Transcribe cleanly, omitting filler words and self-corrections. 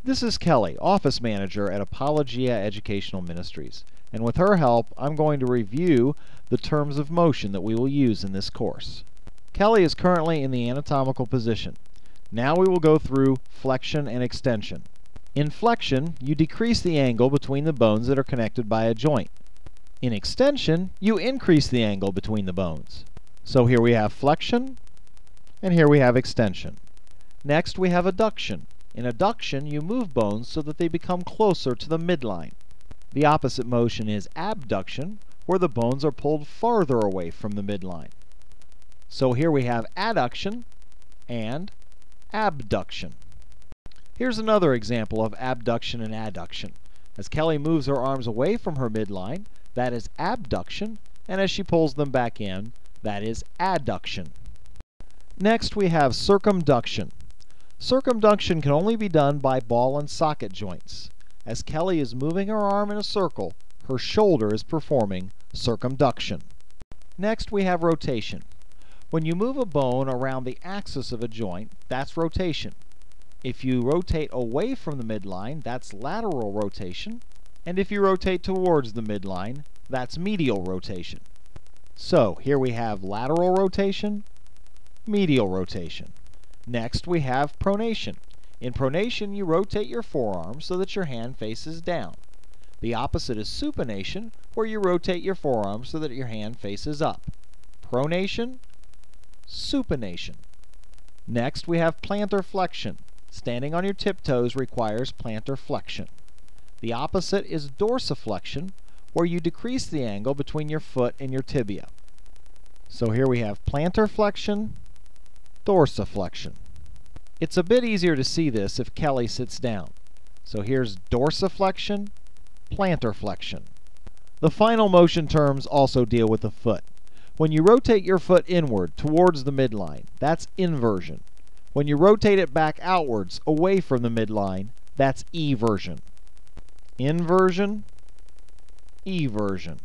This is Kelly, Office Manager at Apologia Educational Ministries, and with her help I'm going to review the terms of motion that we will use in this course. Kelly is currently in the anatomical position. Now we will go through flexion and extension. In flexion, you decrease the angle between the bones that are connected by a joint. In extension, you increase the angle between the bones. So here we have flexion, and here we have extension. Next we have adduction. In adduction, you move bones so that they become closer to the midline. The opposite motion is abduction, where the bones are pulled farther away from the midline. So here we have adduction and abduction. Here's another example of abduction and adduction. As Kelly moves her arms away from her midline, that is abduction, and as she pulls them back in, that is adduction. Next we have circumduction. Circumduction can only be done by ball and socket joints. As Kelly is moving her arm in a circle, her shoulder is performing circumduction. Next we have rotation. When you move a bone around the axis of a joint, that's rotation. If you rotate away from the midline, that's lateral rotation, and if you rotate towards the midline, that's medial rotation. So here we have lateral rotation, medial rotation. Next we have pronation. In pronation, you rotate your forearm so that your hand faces down. The opposite is supination, where you rotate your forearm so that your hand faces up. Pronation, supination. Next we have plantar flexion. Standing on your tiptoes requires plantar flexion. The opposite is dorsiflexion, where you decrease the angle between your foot and your tibia. So here we have plantar flexion, dorsiflexion. It's a bit easier to see this if Kelly sits down. So here's dorsiflexion, plantar flexion. The final motion terms also deal with the foot. When you rotate your foot inward towards the midline, that's inversion. When you rotate it back outwards away from the midline, that's eversion. Inversion, eversion.